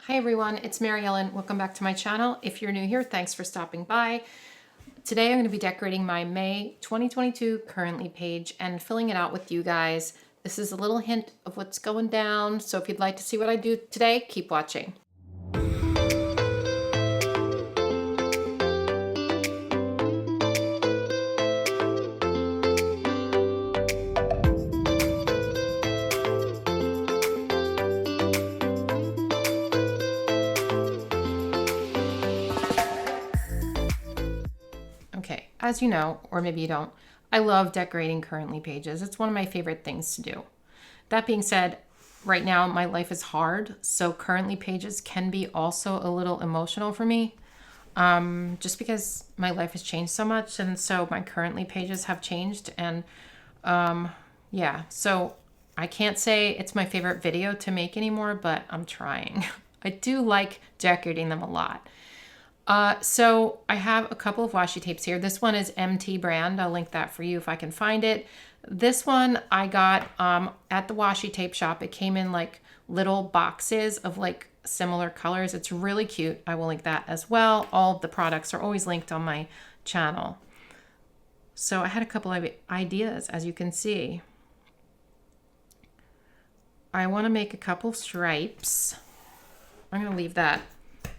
Hi everyone, it's Mary Ellen. Welcome back to my channel. If you're new here, thanks for stopping by. Today I'm going to be decorating my May 2022 currently page and filling it out with you guys. This is a little hint of what's going down, so if you'd like to see what I do today, keep watching. Okay, as you know, or maybe you don't, I love decorating currently pages. It's one of my favorite things to do. That being said, right now my life is hard, so currently pages can be also a little emotional for me. Just because my life has changed so much, and so my currently pages have changed, and yeah, so I can't say it's my favorite video to make anymore, but I'm trying. I do like decorating them a lot. So I have a couple of washi tapes here. This one is MT brand. I'll link that for you if I can find it. This one I got at the washi tape shop. It came in like little boxes of like similar colors. It's really cute. I will link that as well. All of the products are always linked on my channel. So I had a couple of ideas, as you can see. I want to make a couple of stripes. I'm going to leave that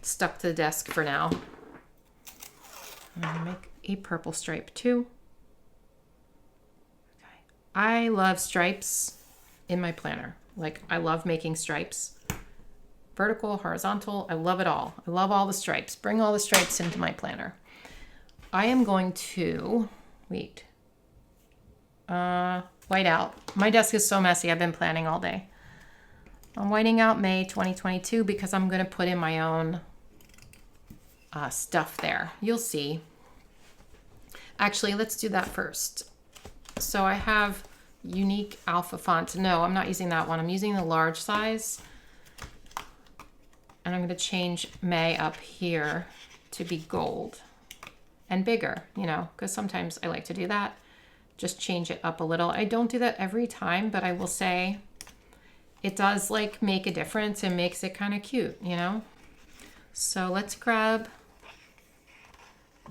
stuck to the desk for now. I'm going to make a purple stripe too. Okay. I love stripes in my planner. Like, I love making stripes. Vertical, horizontal, I love it all. I love all the stripes. Bring all the stripes into my planner. I am going to, white out. My desk is so messy. I've been planning all day. I'm whiting out May 2022 because I'm going to put in my own stuff there. You'll see. Actually, let's do that first. So I have unique alpha font. No, I'm not using that one. I'm using the large size. And I'm going to change May up here to be gold and bigger, you know, because sometimes I like to do that. Just change it up a little. I don't do that every time, but I will say it does like make a difference and makes it kind of cute, you know? So let's grab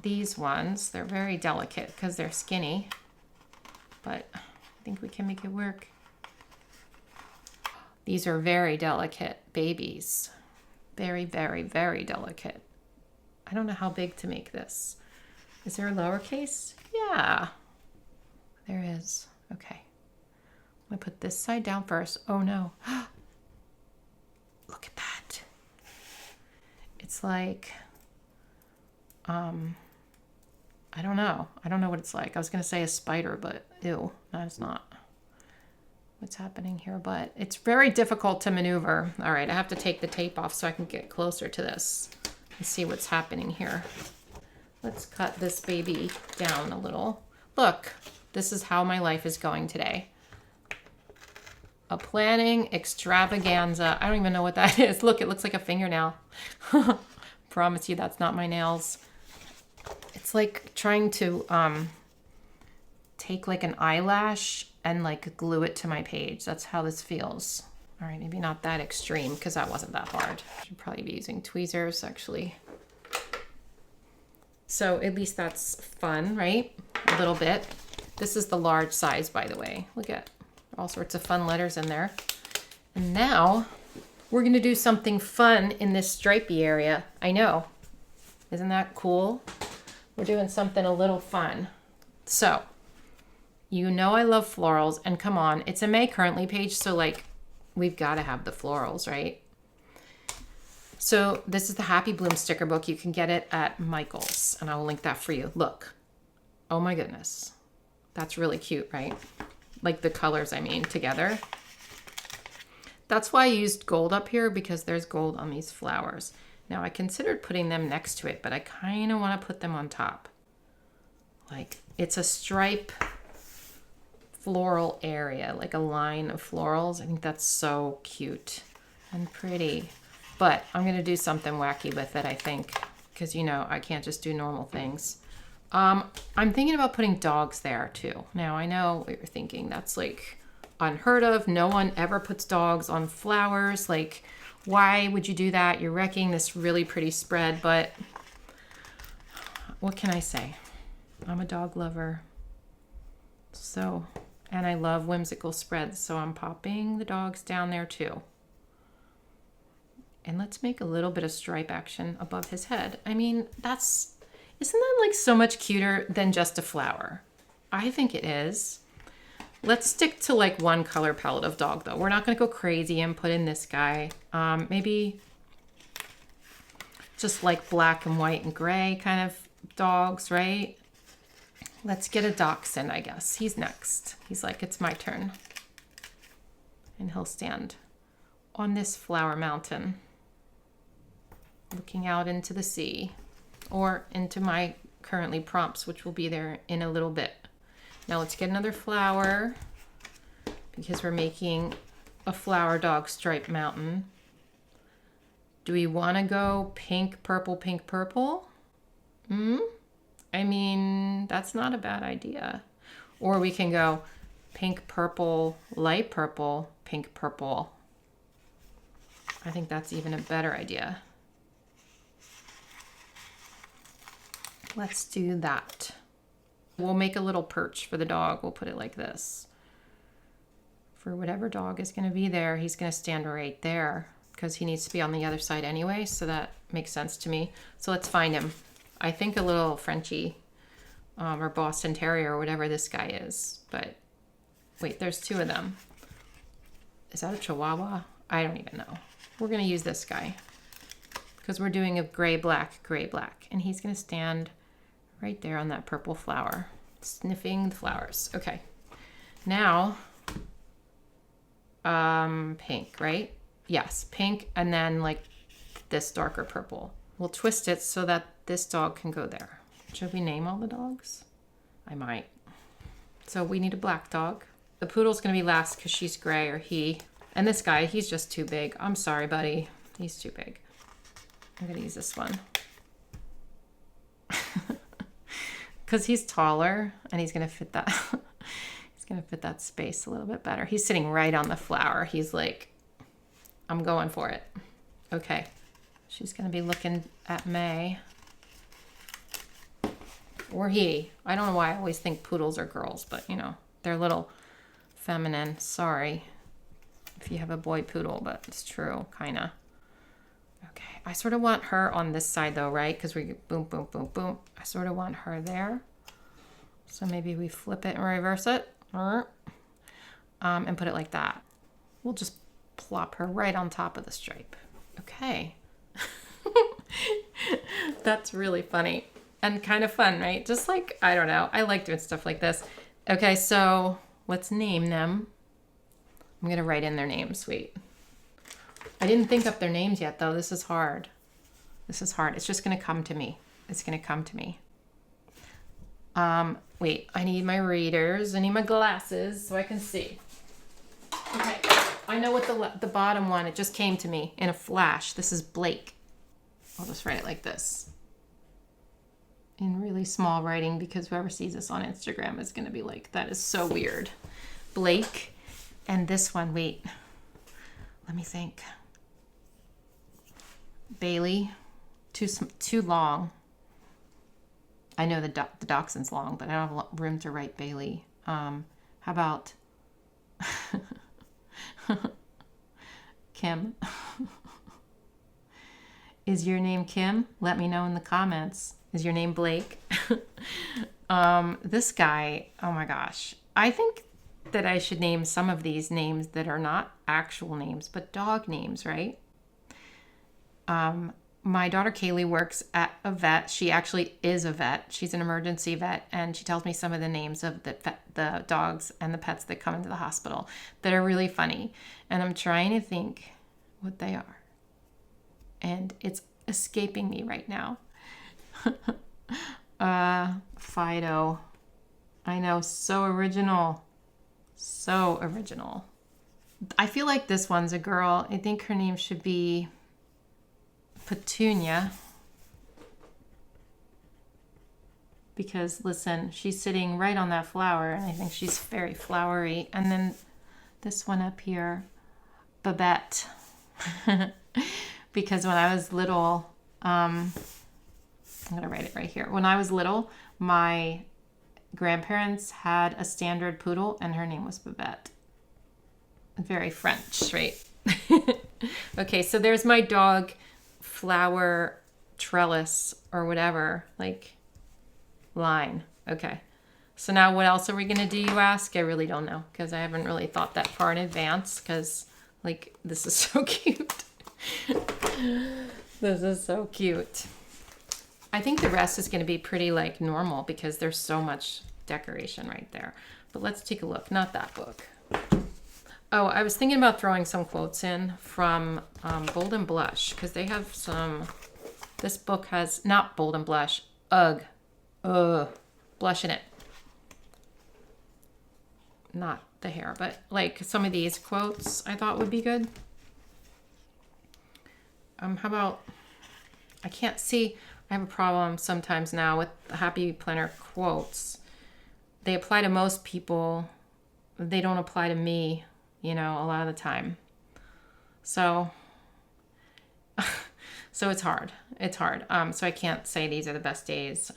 these ones. They're very delicate because they're skinny, but I think we can make it work. These are very delicate babies. Very, very, very delicate. I don't know how big to make this. Is there a lowercase? Yeah, there is. Okay. I'm gonna put this side down first. Oh no. Look at that. It's like, I don't know. I don't know what it's like. I was gonna say a spider, but ew, that is not what's happening here, but it's very difficult to maneuver. All right, I have to take the tape off so I can get closer to this and see what's happening here. Let's cut this baby down a little. Look, this is how my life is going today. A planning extravaganza. I don't even know what that is. Look, it looks like a fingernail. Promise you that's not my nails. It's like trying to take like an eyelash and like glue it to my page. That's how this feels. All right, maybe not that extreme because that wasn't that hard. Should probably be using tweezers actually. So at least that's fun, right? A little bit. This is the large size, by the way. Look at all sorts of fun letters in there. And now we're gonna do something fun in this stripey area. I know, isn't that cool? We're doing something a little fun. So, you know I love florals, and come on, it's a May currently page, so like, we've gotta have the florals, right? So this is the Happy Bloom sticker book. You can get it at Michael's, and I will link that for you. Look, oh my goodness. That's really cute, right? Like the colors, I mean, together. That's why I used gold up here, because there's gold on these flowers. Now I considered putting them next to it, but I kind of want to put them on top. Like it's a stripe floral area, like a line of florals. I think that's so cute and pretty. But I'm going to do something wacky with it, I think, because you know I can't just do normal things. I'm thinking about putting dogs there too. Now I know what you're thinking. That's like unheard of. No one ever puts dogs on flowers. Like, Why would you do that? You're wrecking this really pretty spread, but what can I say? I'm a dog lover. So, and I love whimsical spreads, so I'm popping the dogs down there too. And let's make a little bit of stripe action above his head. I mean, isn't that like so much cuter than just a flower? I think it is. Let's stick to like one color palette of dog though. We're not gonna go crazy and put in this guy. Maybe just like black and white and gray kind of dogs, right? Let's get a dachshund, I guess. He's next. He's like, it's my turn. And he'll stand on this flower mountain, looking out into the sea or into my currently prompts, which will be there in a little bit. Now let's get another flower because we're making a flower dog stripe mountain. Do we want to go pink, purple, pink, purple? I mean, that's not a bad idea. Or we can go pink, purple, light purple, pink, purple. I think that's even a better idea. Let's do that. We'll make a little perch for the dog. We'll put it like this. For whatever dog is going to be there, he's going to stand right there because he needs to be on the other side anyway, so that makes sense to me. So let's find him. I think a little Frenchie or Boston Terrier or whatever this guy is. But wait, there's two of them. Is that a Chihuahua? I don't even know. We're going to use this guy because we're doing a gray, black, and he's going to stand right there on that purple flower, sniffing the flowers. Okay, now pink, right? Yes, pink, and then like this darker purple. We'll twist it so that this dog can go there. Should we name all the dogs? I might. So we need a black dog. The poodle's gonna be last because she's gray, or he. And this guy, he's just too big. I'm sorry, buddy. He's too big. I'm gonna use this one. Because he's taller and he's gonna fit that. He's gonna fit that space a little bit better. He's sitting right on the flower. He's like, I'm going for it. Okay. She's gonna be looking at May. Or he. I don't know why I always think poodles are girls, but you know, they're little feminine. Sorry if you have a boy poodle, but it's true, kinda. Okay, I sort of want her on this side though, right? Because we boom, boom, boom, boom. I sort of want her there. So maybe we flip it and reverse it. And put it like that. We'll just plop her right on top of the stripe. Okay. That's really funny. And kind of fun, right? Just like, I don't know. I like doing stuff like this. Okay, so let's name them. I'm going to write in their names. Wait. I didn't think up their names yet, though. This is hard. This is hard. It's just going to come to me. It's going to come to me. Wait. I need my readers. I need my glasses so I can see. Okay. I know what the bottom one, it just came to me in a flash. This is Blake. I'll just write it like this. In really small writing, because whoever sees this on Instagram is going to be like, that is so weird. Blake. And this one, wait. Let me think. Bailey. Too long. I know the dachshund's long, but I don't have room to write Bailey. How about Kim? Is your name Kim? Let me know in the comments. Is your name Blake? This guy, oh my gosh. I think that I should name some of these names that are not actual names, but dog names, right? My daughter Kaylee works at a vet. She actually is a vet. She's an emergency vet, and she tells me some of the names of the dogs and the pets that come into the hospital that are really funny. And I'm trying to think what they are. And it's escaping me right now. Fido. I know, so original. So original. I feel like this one's a girl. I think her name should be Petunia. Because, listen, she's sitting right on that flower, and I think she's very flowery. And then this one up here, Babette. because when I was little, I'm going to write it right here. When I was little, my grandparents had a standard poodle and her name was Babette. Very French, right? Okay, so there's my dog flower trellis or whatever, like line. Okay. So now what else are we going to do, you ask? I really don't know because I haven't really thought that far in advance because, like, this is so cute. This is so cute. I think the rest is going to be pretty, like, normal because there's so much decoration right there. But let's take a look. Not that book. Oh, I was thinking about throwing some quotes in from Bold and Blush because they have some... This book has... Not Bold and Blush. Ugh. Blush in it. Not the hair, but like some of these quotes I thought would be good. How about, I can't see, I have a problem sometimes now with the Happy Planner quotes. They apply to most people. They don't apply to me, you know, a lot of the time. So it's hard. It's hard. So I can't say these are the best days.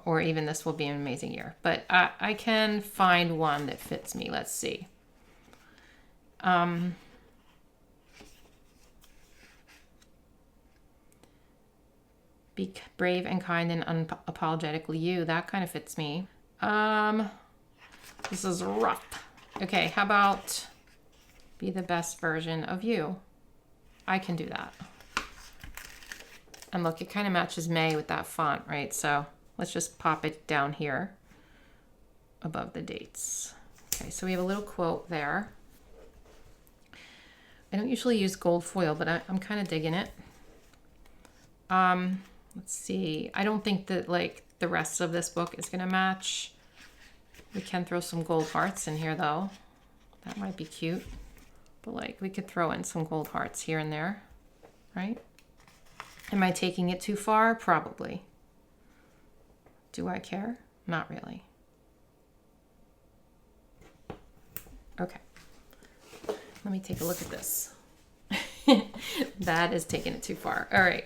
Or even this will be an amazing year. But I can find one that fits me. Let's see. Be brave and kind and unapologetically you. That kind of fits me. This is rough. Okay, how about be the best version of you? I can do that. And look, it kind of matches May with that font, right? So... let's just pop it down here above the dates. Okay, so we have a little quote there. I don't usually use gold foil, but I'm kind of digging it. Let's see. I don't think that like the rest of this book is going to match. We can throw some gold hearts in here though. That might be cute. But like we could throw in some gold hearts here and there, right? Am I taking it too far? Probably. Do I care? Not really. Okay. Let me take a look at this. That is taking it too far. All right.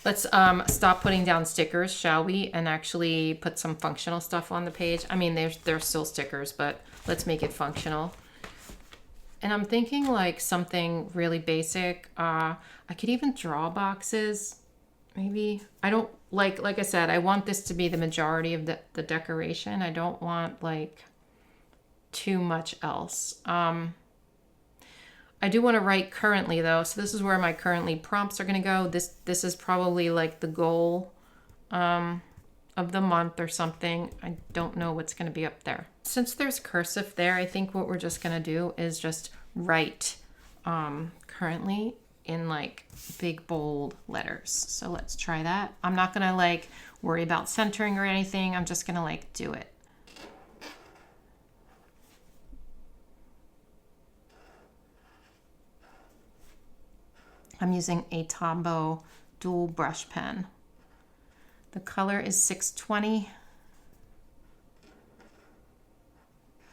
Let's stop putting down stickers, shall we? And actually put some functional stuff on the page. I mean, they're still stickers, but let's make it functional. And I'm thinking like something really basic. I could even draw boxes. Maybe. I don't like I said, I want this to be the majority of the decoration. I don't want like too much else. I do want to write currently though. So this is where my currently prompts are going to go. This is probably like the goal of the month or something. I don't know what's going to be up there. Since there's cursive there, I think what we're just going to do is just write currently in like big bold letters. So let's try that. I'm not gonna like worry about centering or anything. I'm just gonna like do it. I'm using a Tombow dual brush pen. The color is 620.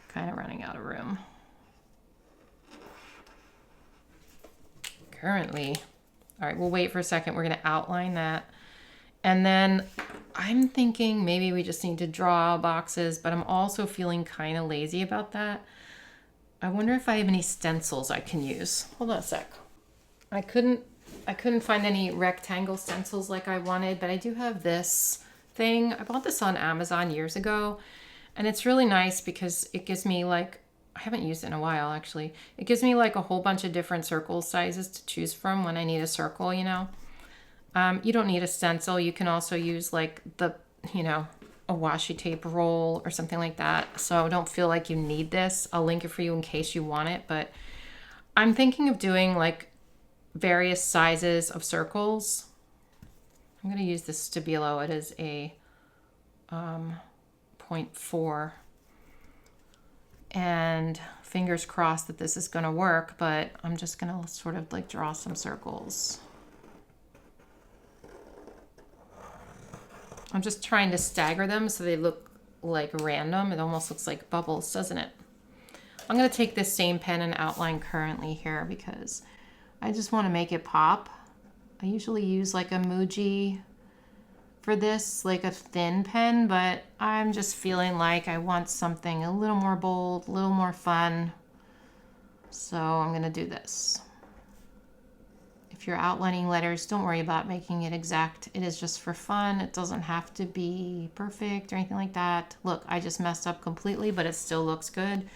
Kind of running out of room. Currently. All right, we'll wait for a second. We're going to outline that. And then I'm thinking maybe we just need to draw boxes, but I'm also feeling kind of lazy about that. I wonder if I have any stencils I can use. Hold on a sec. I couldn't find any rectangle stencils like I wanted, but I do have this thing. I bought this on Amazon years ago, and it's really nice because it gives me like, I haven't used it in a while actually. It gives me like a whole bunch of different circle sizes to choose from when I need a circle, you know. You don't need a stencil. You can also use like the, you know, a washi tape roll or something like that. So don't feel like you need this. I'll link it for you in case you want it. But I'm thinking of doing like various sizes of circles. I'm going to use this Stabilo. It is a 0.4. And fingers crossed that this is going to work, but I'm just going to sort of like draw some circles. I'm just trying to stagger them so they look like random. It almost looks like bubbles, doesn't it? I'm going to take this same pen and outline currently here because I just want to make it pop. I usually use like a Muji for this, like a thin pen, but I'm just feeling like I want something a little more bold, a little more fun. So I'm going to do this. If you're outlining letters, don't worry about making it exact. It is just for fun. It doesn't have to be perfect or anything like that. Look, I just messed up completely, but it still looks good.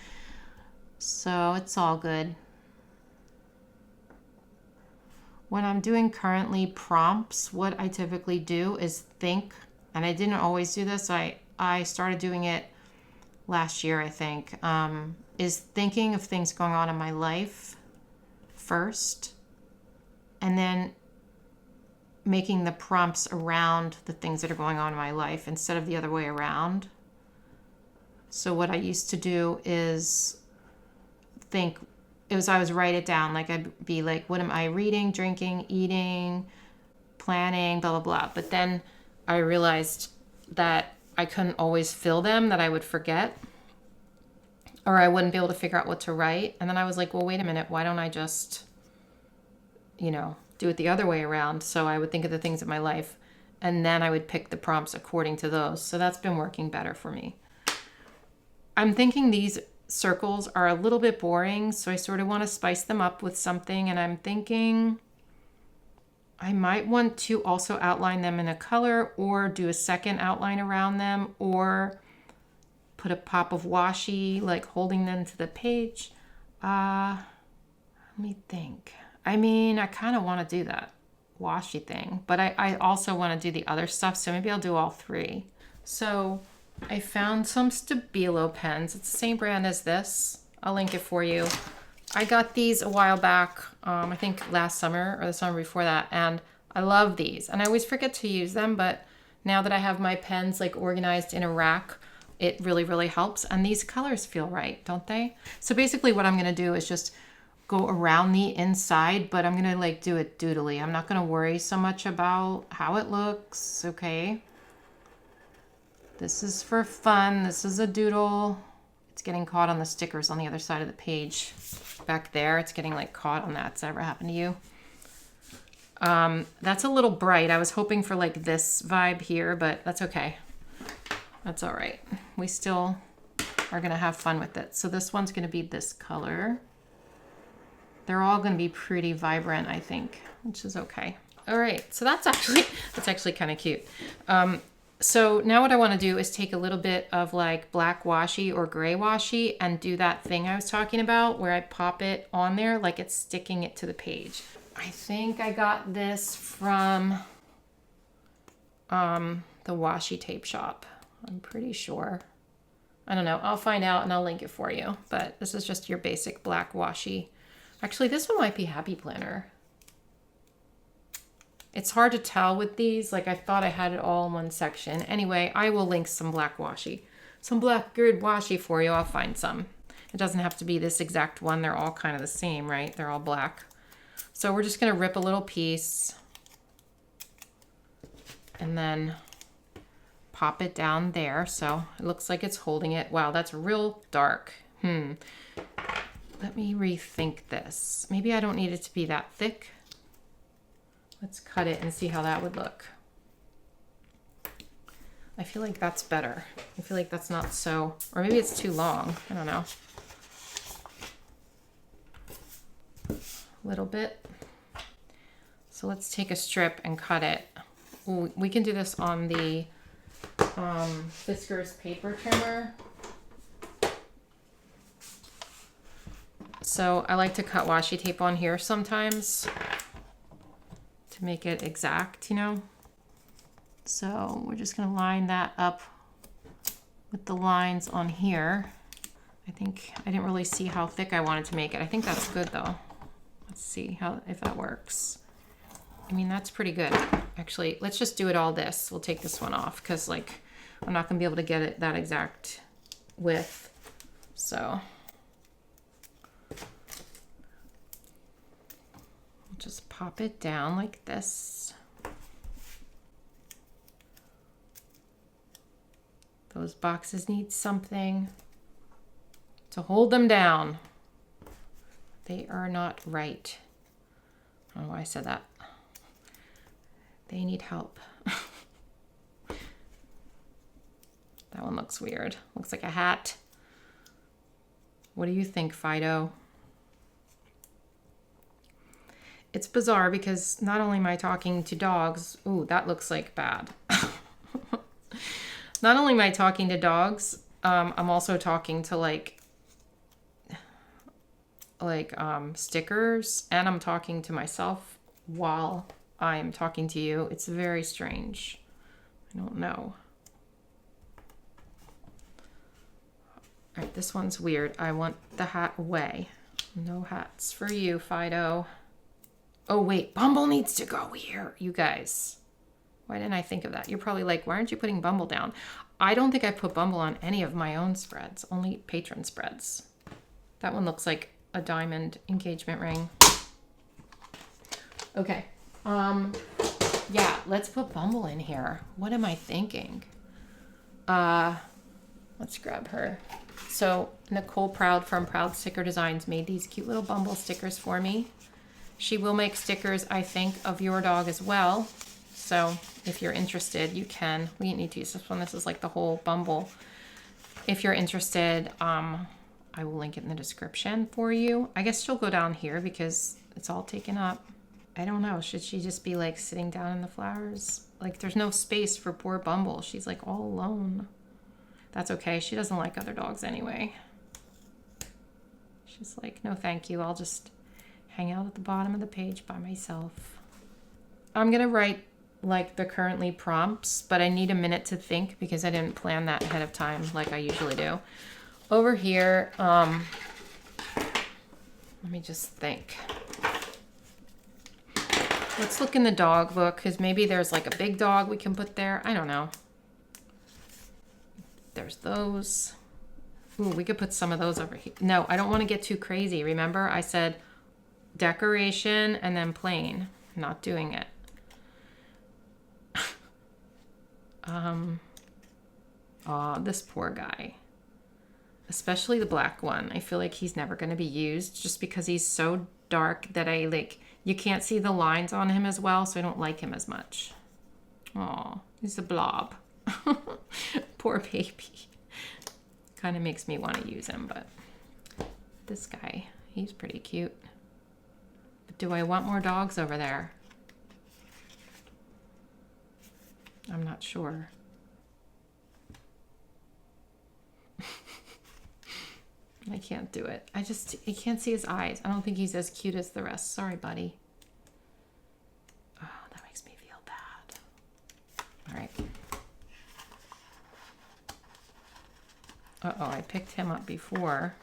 So it's all good. When I'm doing currently prompts, what I typically do is think, and I didn't always do this. I started doing it last year, I think, is thinking of things going on in my life first, and then making the prompts around the things that are going on in my life instead of the other way around. So what I used to do is think, I would write it down. Like I'd be like, what am I reading, drinking, eating, planning, blah, blah, blah. But then I realized that I couldn't always fill them, that I would forget, or I wouldn't be able to figure out what to write. And then I was like, well, wait a minute. Why don't I just, do it the other way around? So I would think of the things in my life, and then I would pick the prompts according to those. So that's been working better for me. I'm thinking these circles are a little bit boring, so I sort of want to spice them up with something, and I'm thinking I might want to also outline them in a color, or do a second outline around them, or put a pop of washi, like holding them to the page. Let me think. I mean, I kind of want to do that washi thing, but I also want to do the other stuff, so maybe I'll do all three. So I found some Stabilo pens. It's the same brand as this. I'll link it for you. I got these a while back, I think last summer or the summer before that, and I love these. And I always forget to use them, but now that I have my pens like organized in a rack, it really, really helps. And these colors feel right, don't they? So basically what I'm going to do is just go around the inside, but I'm going to like do it doodly. I'm not going to worry so much about how it looks, okay? This is for fun. This is a doodle. It's getting caught on the stickers on the other side of the page. Back there, it's getting like caught on that. Does that ever happen to you? That's a little bright. I was hoping for like this vibe here, but that's okay. That's all right. We still are going to have fun with it. So this one's going to be this color. They're all going to be pretty vibrant, I think, which is okay. All right. So that's actually kind of cute. So now what I want to do is take a little bit of like black washi or gray washi and do that thing I was talking about where I pop it on there like it's sticking it to the page. I think I got this from the Washi Tape shop. I'm pretty sure. I don't know. I'll find out and I'll link it for you. But this is just your basic black washi. Actually, this one might be Happy Planner. It's hard to tell with these. Like I thought I had it all in one section. Anyway, I will link some black washi. Some black grid washi for you. I'll find some. It doesn't have to be this exact one. They're all kind of the same, right? They're all black. So we're just going to rip a little piece and then pop it down there. So it looks like it's holding it. Wow, that's real dark. Let me rethink this. Maybe I don't need it to be that thick. Let's cut it and see how that would look. I feel like that's better. I feel like that's not so, or maybe it's too long. I don't know. A little bit. So let's take a strip and cut it. Ooh, we can do this on the Fiskars paper trimmer. So I like to cut washi tape on here sometimes to make it exact, So we're just going to line that up with the lines on here. I think I didn't really see how thick I wanted to make it. I think that's good though. Let's see if that works. I mean, that's pretty good. Actually, let's just do it all this. We'll take this one off because like I'm not going to be able to get it that exact width. So just pop it down like this. Those boxes need something to hold them down. They are not right. don't know why I said that. They need help. That one looks weird. Looks like a hat. What do you think, Fido? It's bizarre because not only am I talking to dogs, ooh, that looks like bad. Not only am I talking to dogs, I'm also talking to like stickers, and I'm talking to myself while I'm talking to you. It's very strange. I don't know. All right, this one's weird. I want the hat away. No hats for you, Fido. Oh, wait, Bumble needs to go here, you guys. Why didn't I think of that? You're probably like, why aren't you putting Bumble down? I don't think I put Bumble on any of my own spreads, only patron spreads. That one looks like a diamond engagement ring. Okay. Yeah, let's put Bumble in here. What am I thinking? Let's grab her. So Nicole Proud from Proud Sticker Designs made these cute little Bumble stickers for me. She will make stickers, I think, of your dog as well. So if you're interested, you can. We need to use this one. This is like the whole Bumble. If you're interested, I will link it in the description for you. I guess she'll go down here because it's all taken up. I don't know. Should she just be like sitting down in the flowers? Like there's no space for poor Bumble. She's like all alone. That's okay. She doesn't like other dogs anyway. She's like, no, thank you. I'll just hang out at the bottom of the page by myself. I'm going to write like the currently prompts, but I need a minute to think because I didn't plan that ahead of time like I usually do. Over here, let me just think. Let's look in the dog book because maybe there's like a big dog we can put there. I don't know. There's those. Ooh, we could put some of those over here. No, I don't want to get too crazy. Remember, I said decoration and then plain. I'm not doing it. This poor guy. Especially the black one. I feel like he's never going to be used just because he's so dark that you can't see the lines on him as well, so I don't like him as much. Aw, he's a blob. Poor baby. Kind of makes me want to use him, but this guy, he's pretty cute. But do I want more dogs over there? I'm not sure. I can't do it. I can't see his eyes. I don't think he's as cute as the rest. Sorry, buddy. Oh, that makes me feel bad. All right. Uh-oh, I picked him up before.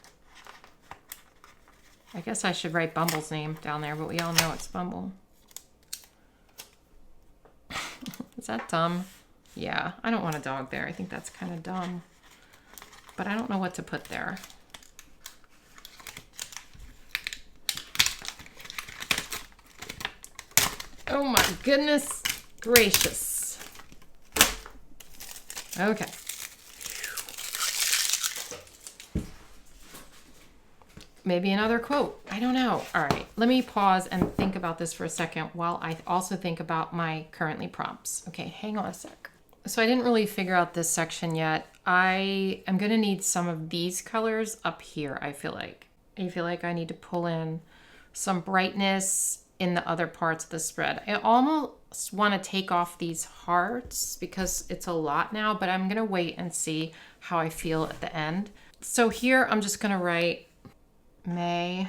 I guess I should write Bumble's name down there, but we all know it's Bumble. Is that dumb? Yeah, I don't want a dog there. I think that's kind of dumb. But I don't know what to put there. Oh my goodness gracious. Okay. Maybe another quote. I don't know. All right. Let me pause and think about this for a second while I also think about my currently prompts. Okay, hang on a sec. So I didn't really figure out this section yet. I am going to need some of these colors up here, I feel like. I feel like I need to pull in some brightness in the other parts of the spread. I almost want to take off these hearts because it's a lot now, but I'm going to wait and see how I feel at the end. So here I'm just going to write May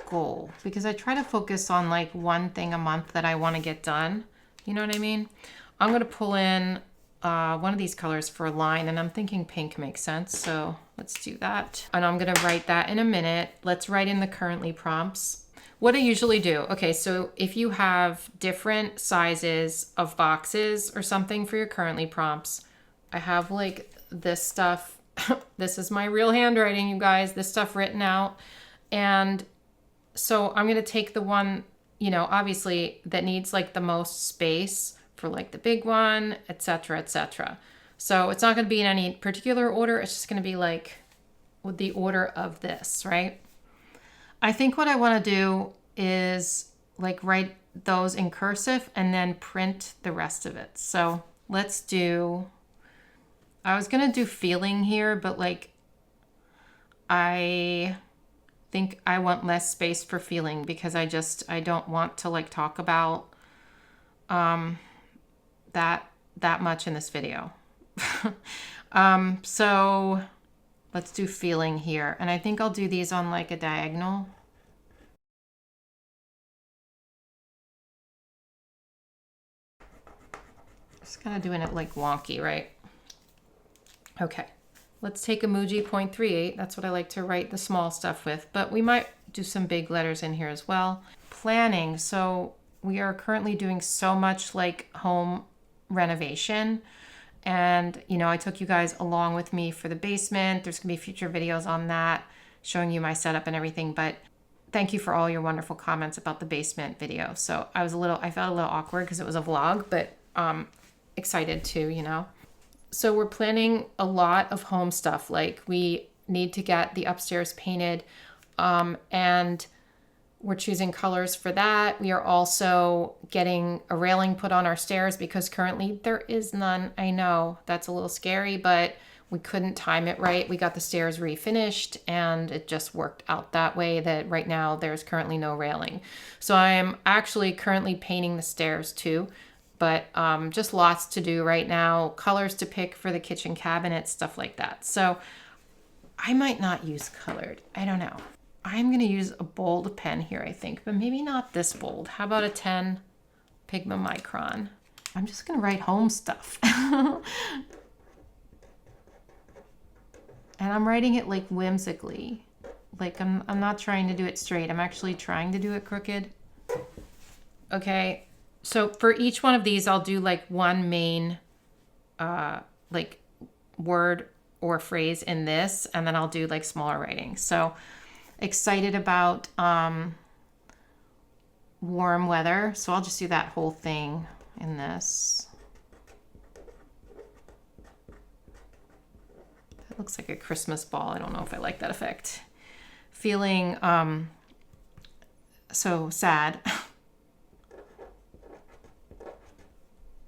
goal because I try to focus on like one thing a month that I want to get done. You know what I mean? I'm going to pull in one of these colors for a line, and I'm thinking pink makes sense. So let's do that. And I'm going to write that in a minute. Let's write in the currently prompts. What I usually do. Okay. So if you have different sizes of boxes or something for your currently prompts, I have like this stuff. This is my real handwriting, you guys, this stuff written out. And so I'm going to take the one, obviously that needs like the most space for like the big one, etc., etc. So it's not going to be in any particular order. It's just going to be like with the order of this, right? I think what I want to do is like write those in cursive and then print the rest of it. So let's do, I was going to do feeling here, but like I think I want less space for feeling because I don't want to like talk about that much in this video. So let's do feeling here. And I think I'll do these on like a diagonal. Just kind of doing it like wonky, right? Okay. Let's take emoji 0.38. That's what I like to write the small stuff with, but we might do some big letters in here as well. Planning. So we are currently doing so much like home renovation. And, you know, I took you guys along with me for the basement. There's gonna be future videos on that, showing you my setup and everything. But thank you for all your wonderful comments about the basement video. So I felt a little awkward because it was a vlog, but excited too, you know. So we're planning a lot of home stuff. Like we need to get the upstairs painted, and we're choosing colors for that. We are also getting a railing put on our stairs because currently there is none. I know that's a little scary, but we couldn't time it right. We got the stairs refinished and it just worked out that way that right now there's currently no railing. So I am actually currently painting the stairs too, but just lots to do right now. Colors to pick for the kitchen cabinet, stuff like that. So I might not use colored. I don't know. I'm going to use a bold pen here, I think, but maybe not this bold. How about a 10 Pigma Micron? I'm just going to write home stuff. And I'm writing it like whimsically. Like I'm not trying to do it straight. I'm actually trying to do it crooked. Okay. So for each one of these, I'll do like one main like word or phrase in this, and then I'll do like smaller writing. So excited about warm weather. So I'll just do that whole thing in this. That looks like a Christmas ball. I don't know if I like that effect. Feeling so sad.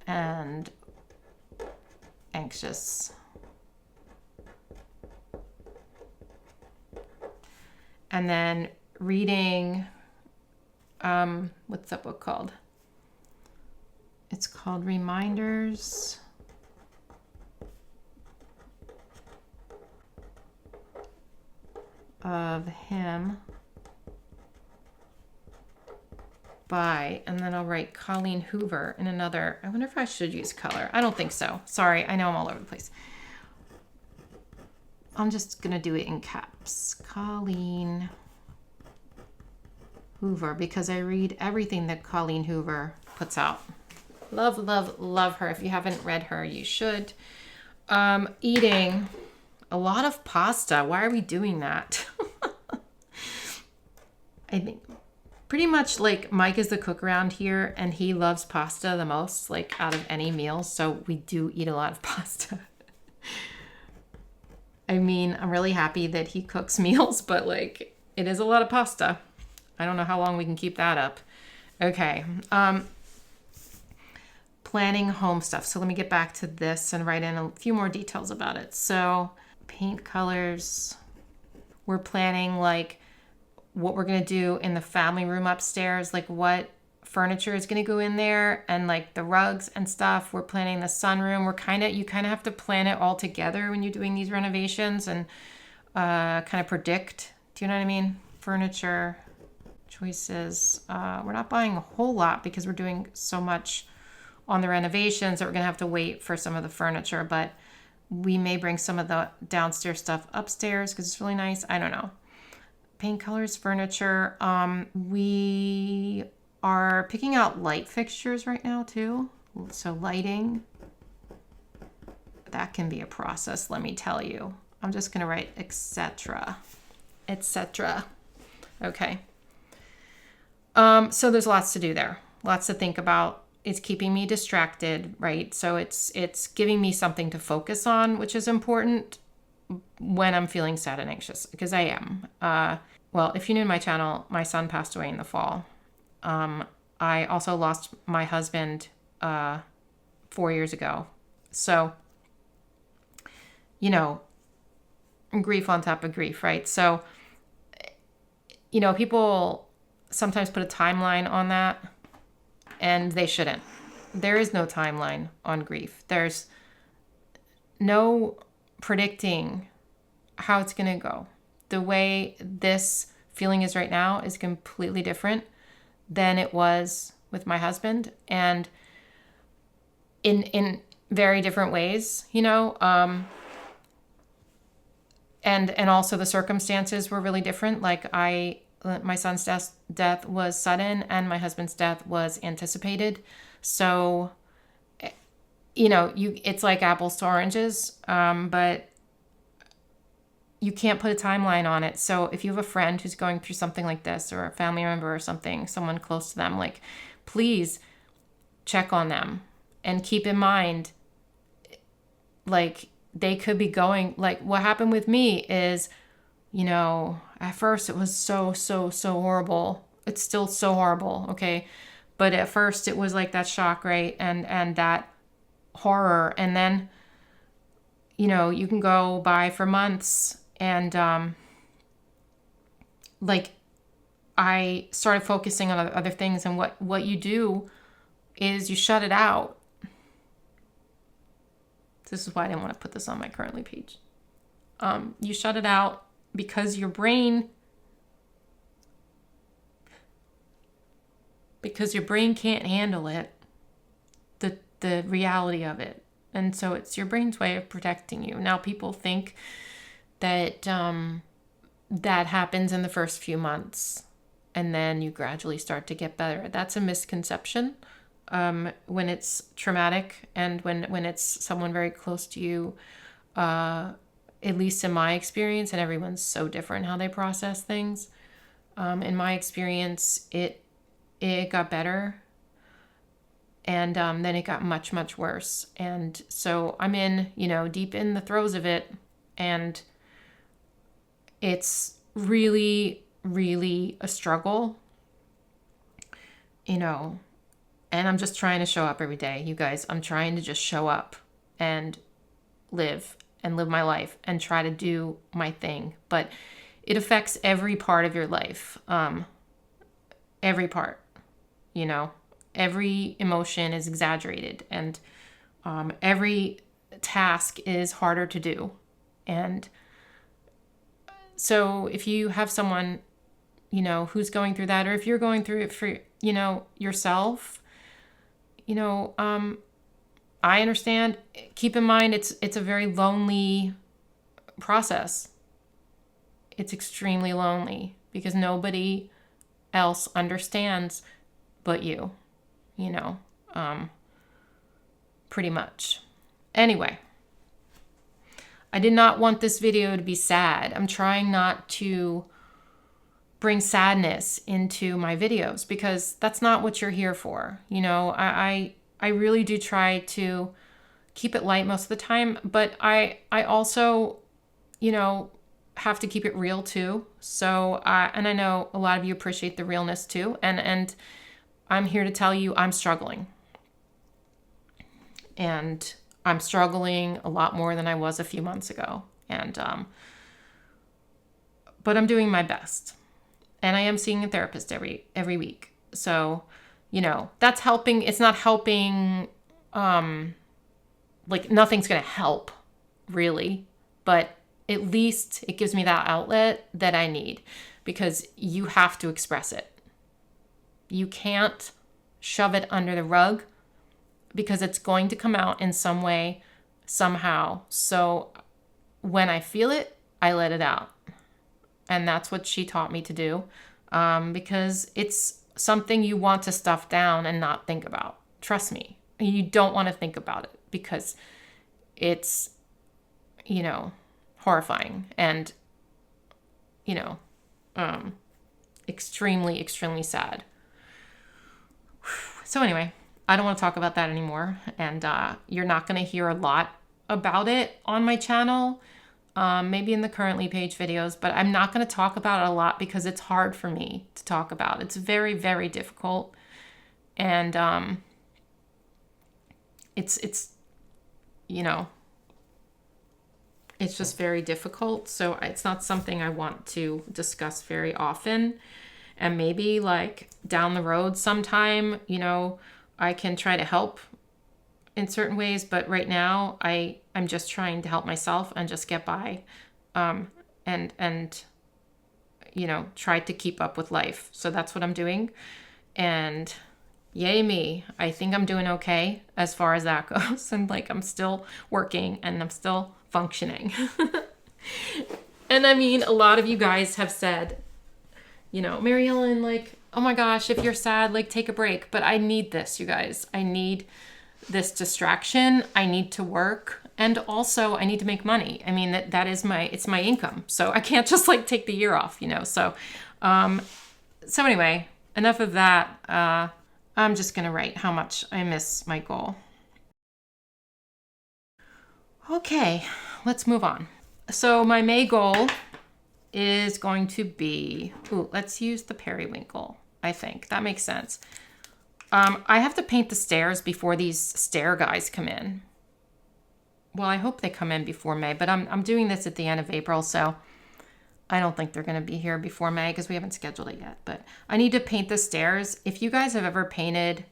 And anxious. And then reading, what's that book called? It's called Reminders of Him by, and then I'll write Colleen Hoover in another. I wonder if I should use color. I don't think so. Sorry, I know I'm all over the place. I'm just gonna do it in caps. Colleen Hoover, because I read everything that Colleen Hoover puts out. Love, love, love her. If you haven't read her, you should. Eating a lot of pasta. Why are we doing that? I think pretty much like Mike is the cook around here and he loves pasta the most, like out of any meal. So we do eat a lot of pasta. I mean, I'm really happy that he cooks meals, but like it is a lot of pasta. I don't know how long we can keep that up. Okay. Planning home stuff. So let me get back to this and write in a few more details about it. So paint colors. We're planning like what we're going to do in the family room upstairs, like what furniture is going to go in there and like the rugs and stuff. We're planning the sunroom. You kind of have to plan it all together when you're doing these renovations and kind of predict. Do you know what I mean? Furniture choices. We're not buying a whole lot because we're doing so much on the renovations that we're going to have to wait for some of the furniture, but we may bring some of the downstairs stuff upstairs because it's really nice. I don't know. Paint colors, furniture. We are picking out light fixtures right now too. So lighting, that can be a process, let me tell you. I'm just gonna write etc. etc. Okay. So there's lots to do there. Lots to think about. It's keeping me distracted, right? So it's giving me something to focus on, which is important when I'm feeling sad and anxious, because I am. well, if you knew my channel, my son passed away in the fall. I also lost my husband 4 years ago. So, you know, grief on top of grief, right? So, you know, people sometimes put a timeline on that, and they shouldn't. There is no timeline on grief. There's no predicting how it's going to go. The way this feeling is right now is completely different than it was with my husband, and in very different ways, you know. And also the circumstances were really different. Like my son's death was sudden, and my husband's death was anticipated. So, you know, it's like apples to oranges, but you can't put a timeline on it. So if you have a friend who's going through something like this, or a family member or something, someone close to them, like, please check on them and keep in mind, like, they could be going, like, what happened with me is, you know, at first it was so horrible. It's still so horrible, okay? But at first it was like that shock, right? And that horror. And then, you know, you can go by for months, and like, I started focusing on other things, and what you do is you shut it out. This is why I didn't want to put this on my currently page. You shut it out because your brain can't handle it, the reality of it. And so it's your brain's way of protecting you. Now, people think that that happens in the first few months, and then you gradually start to get better. That's a misconception. When it's traumatic, and when it's someone very close to you, at least in my experience, and everyone's so different how they process things. In my experience, it got better, and then it got much worse. And so I'm deep in the throes of it, and it's really, really a struggle, and I'm just trying to show up every day, you guys. I'm trying to just show up and live my life and try to do my thing. But it affects every part of your life. Every part, every emotion is exaggerated, and every task is harder to do. And so if you have someone, who's going through that, or if you're going through it for, yourself, I understand. Keep in mind, it's a very lonely process. It's extremely lonely because nobody else understands but you, pretty much. Anyway, I did not want this video to be sad. I'm trying not to bring sadness into my videos because that's not what you're here for. I really do try to keep it light most of the time, but I also, have to keep it real too. So, and I know a lot of you appreciate the realness too. And I'm here to tell you I'm struggling. And I'm struggling a lot more than I was a few months ago. And, but I'm doing my best. And I am seeing a therapist every week. So, that's helping. It's not helping, like nothing's going to help really, but at least it gives me that outlet that I need, because you have to express it. You can't shove it under the rug because it's going to come out in some way, somehow. So when I feel it, I let it out. And that's what she taught me to do, because it's something you want to stuff down and not think about. Trust me, you don't want to think about it because it's, horrifying and, extremely, extremely sad. So anyway, I don't want to talk about that anymore. And you're not going to hear a lot about it on my channel. maybe in the currently page videos, but I'm not going to talk about it a lot because it's hard for me to talk about. It's very, very difficult. And it's you know, it's just very difficult. So it's not something I want to discuss very often. And maybe like down the road sometime, you know, I can try to help in certain ways, but right now I'm just trying to help myself and just get by, and you know, try to keep up with life. So that's what I'm doing, and yay me, I think I'm doing okay as far as that goes. And like I'm still working and I'm still functioning. And I mean, a lot of you guys have said, you know, Mary Ellen, like, oh my gosh, if you're sad, like take a break. But I need this, you guys. I need this distraction. I need to work, and also I need to make money. I mean, that is it's my income. So I can't just like take the year off, you know. So anyway, enough of that. I'm just going to write how much I miss my goal. Okay, let's move on. So my May goal is going to be, let's use the periwinkle. I think that makes sense. I have to paint the stairs before these stair guys come in. Well, I hope they come in before May, but I'm doing this at the end of April, so I don't think they're going to be here before May because we haven't scheduled it yet. But I need to paint the stairs. If you guys have ever painted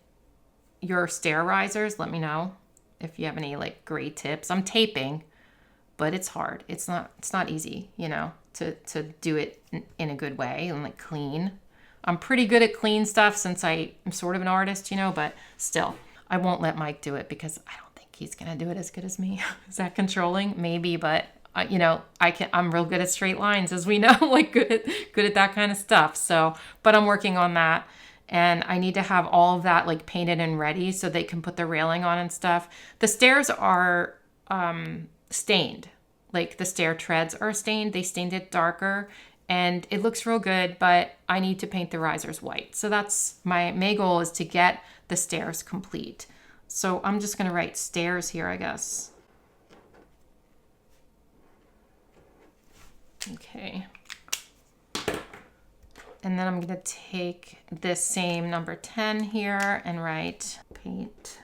your stair risers, let me know if you have any like great tips. I'm taping, but it's hard. It's not easy, you know, to do it in a good way and like clean. I'm pretty good at clean stuff since I am sort of an artist, you know, but still, I won't let Mike do it because I don't think he's going to do it as good as me. Is that controlling? Maybe, but you know, I'm real good at straight lines, as we know, like good at that kind of stuff. So, but I'm working on that, and I need to have all of that like painted and ready so they can put the railing on and stuff. The stairs are stained, like the stair treads are stained. They stained it darker, and it looks real good, but I need to paint the risers white. So that's my May goal, is to get the stairs complete. So I'm just going to write stairs here, I guess. Okay. And then I'm going to take this same number 10 here and write paint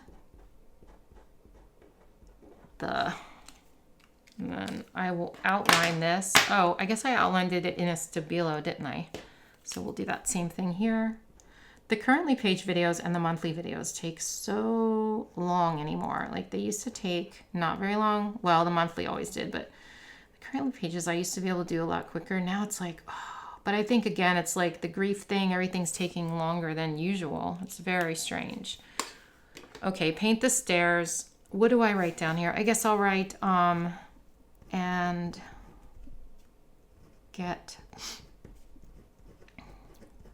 and then I will outline this. Oh, I guess I outlined it in a Stabilo, didn't I? So we'll do that same thing here. The currently page videos and the monthly videos take so long anymore. Like they used to take not very long. Well, the monthly always did, but the currently pages I used to be able to do a lot quicker. Now it's like, oh. But I think again, it's like the grief thing. Everything's taking longer than usual. It's very strange. Okay, paint the stairs. What do I write down here? I guess I'll write, and get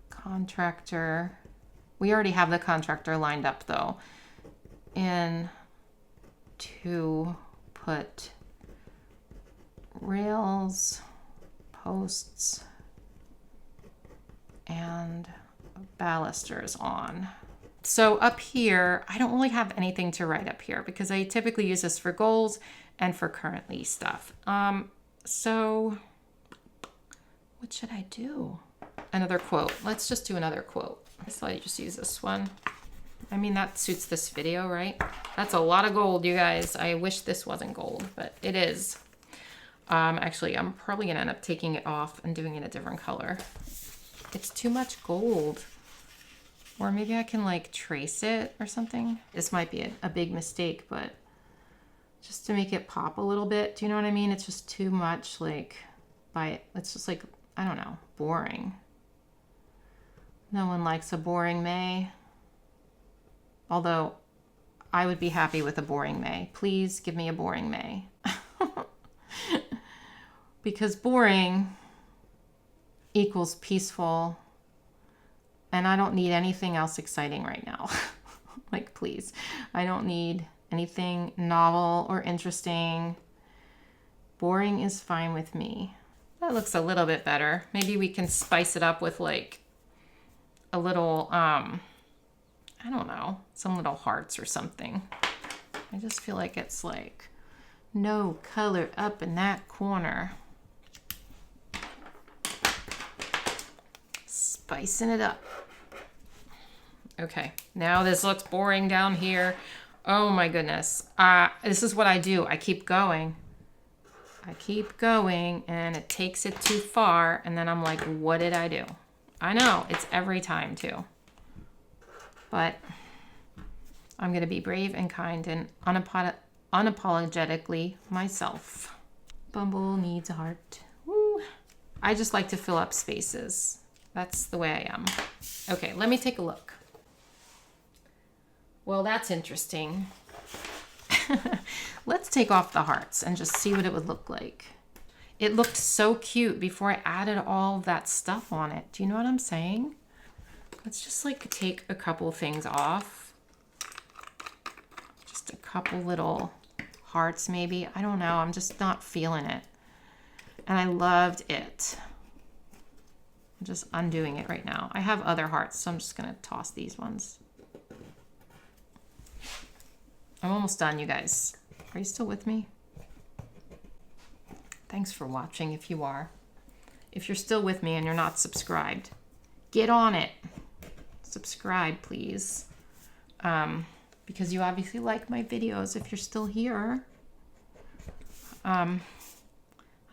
contractor. We already have the contractor lined up though. In to put rails, posts, and balusters on. So up here, I don't really have anything to write up here because I typically use this for goals and for currently stuff. So what should I do? Another quote. Let's just do another quote. So I just use this one. I mean, that suits this video, right? That's a lot of gold, you guys. I wish this wasn't gold, but it is. Actually, I'm probably gonna end up taking it off and doing it a different color. It's too much gold. Or maybe I can like trace it or something. This might be a big mistake, but just to make it pop a little bit. Do you know what I mean? It's just too much like it's just like, I don't know, boring. No one likes a boring May. Although I would be happy with a boring May. Please give me a boring May. Because boring equals peaceful. And I don't need anything else exciting right now. Like, please. I don't need anything novel or interesting. Boring is fine with me. That looks a little bit better. Maybe we can spice it up with like a little, I don't know, some little hearts or something. I just feel like it's like No color up in that corner. Spicing it up. Okay, now this looks boring down here. Oh my goodness. This is what I do. I keep going. And it takes it too far. And then I'm like, what did I do? I know, it's every time too. But I'm going to be brave and kind and unapologetically myself. Bumble needs a heart. Woo. I just like to fill up spaces. That's the way I am. Okay, let me take a look. Well, that's interesting. Let's take off the hearts and just see what it would look like. It looked so cute before I added all of that stuff on it. Do you know what I'm saying? Let's just like take a couple things off. Just a couple little hearts maybe. I don't know. I'm just not feeling it. And I loved it. I'm just undoing it right now. I have other hearts, so I'm just going to toss these ones. I'm almost done, you guys. Are you still with me? Thanks for watching if you are. If you're still with me and you're not subscribed, get on it. Subscribe, please. Because you obviously like my videos if you're still here. I'm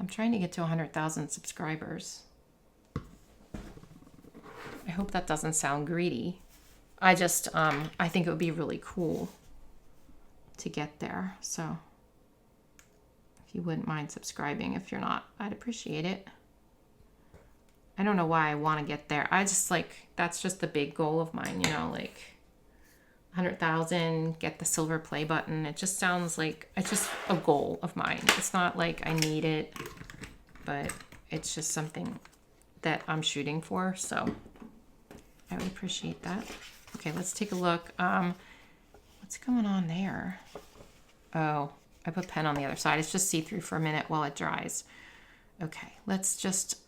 trying to get to 100,000 subscribers. I hope that doesn't sound greedy. I think it would be really cool to get there. So if you wouldn't mind subscribing, if you're not, I'd appreciate it. I don't know why I want to get there. I just like, that's just the big goal of mine, you know, like 100,000, get the silver play button. It just sounds like it's just a goal of mine. It's not like I need it, but it's just something that I'm shooting for. So I would appreciate that. Okay, let's take a look. What's going on there? Oh, I put pen on the other side. It's just see-through for a minute while it dries. Okay, let's just,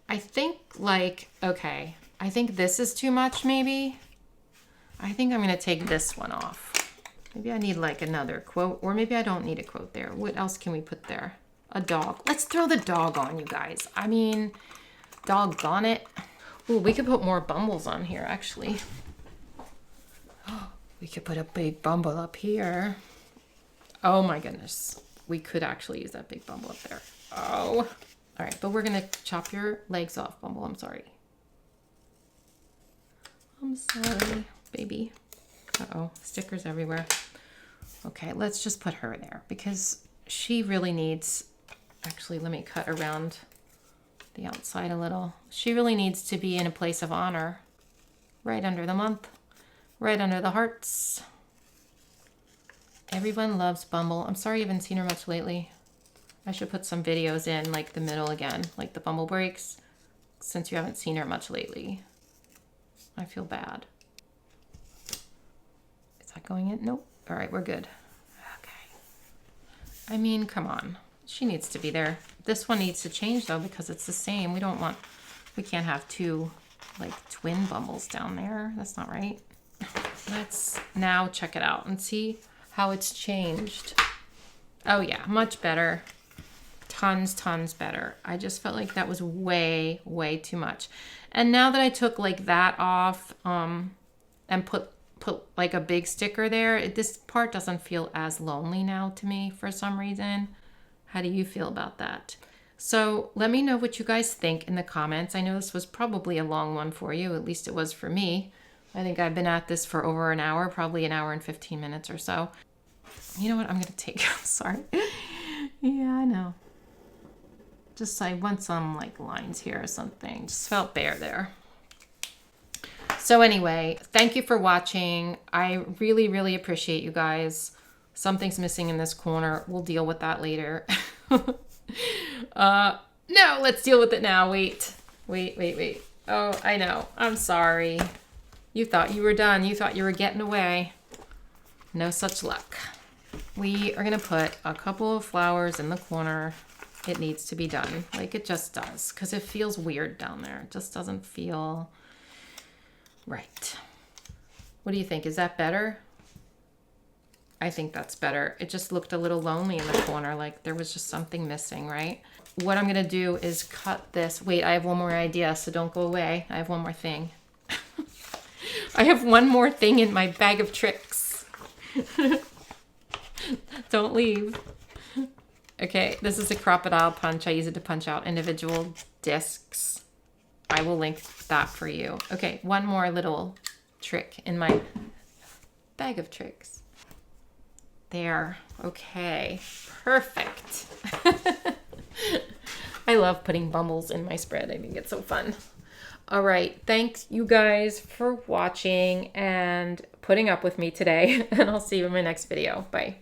I think this is too much maybe. I think I'm going to take this one off. Maybe I need like another quote, or maybe I don't need a quote there. What else can we put there? A dog. Let's throw the dog on, you guys. I mean, doggone it. Ooh, we could put more bumbles on here, actually. We could put a big bumble up here. Oh my goodness. We could actually use that big bumble up there. Oh. All right, but we're going to chop your legs off, Bumble. I'm sorry. I'm sorry, baby. Uh-oh, stickers everywhere. Okay, let's just put her there because she really needs, actually, let me cut around the outside a little. She really needs to be in a place of honor right under the month. Right under the hearts. Everyone loves Bumble. I'm sorry you haven't seen her much lately. I should put some videos in like the middle again, like the Bumble breaks, since you haven't seen her much lately. I feel bad. Is that going in? Nope. All right, we're good. Okay. I mean, come on. She needs to be there. This one needs to change though because it's the same. We can't have two like twin Bumbles down there. That's not right. Let's now check it out and see how it's changed. Oh yeah, much better. Tons better. I just felt like that was way too much. And now that I took like that off and put like a big sticker there, this part doesn't feel as lonely now to me for some reason. How do you feel about that? So let me know what you guys think in the comments. I know this was probably a long one for you, at least it was for me. I think I've been at this for over an hour, probably an hour and 15 minutes or so. You know what? I'm going to take, sorry. Yeah, I know. Just, I want some like lines here or something. Just felt bare there. So anyway, thank you for watching. I really appreciate you guys. Something's missing in this corner. We'll deal with that later. No, let's deal with it now. Wait. Oh, I know. I'm sorry. You thought you were done. You thought you were getting away. No such luck. We are going to put a couple of flowers in the corner. It needs to be done. Like it just does. Because it feels weird down there. It just doesn't feel right. What do you think? Is that better? I think that's better. It just looked a little lonely in the corner, like there was just something missing, right? What I'm gonna do is cut this. Wait, I have one more idea, so don't go away. I have one more thing. I have one more thing in my bag of tricks. Don't leave. Okay, this is a crocodile punch. I use it to punch out individual discs. I will link that for you. Okay, one more little trick in my bag of tricks. There. Okay, perfect. I love putting bumbles in my spread. I think it's so fun. All right, thanks you guys for watching and putting up with me today, and I'll see you in my next video. Bye.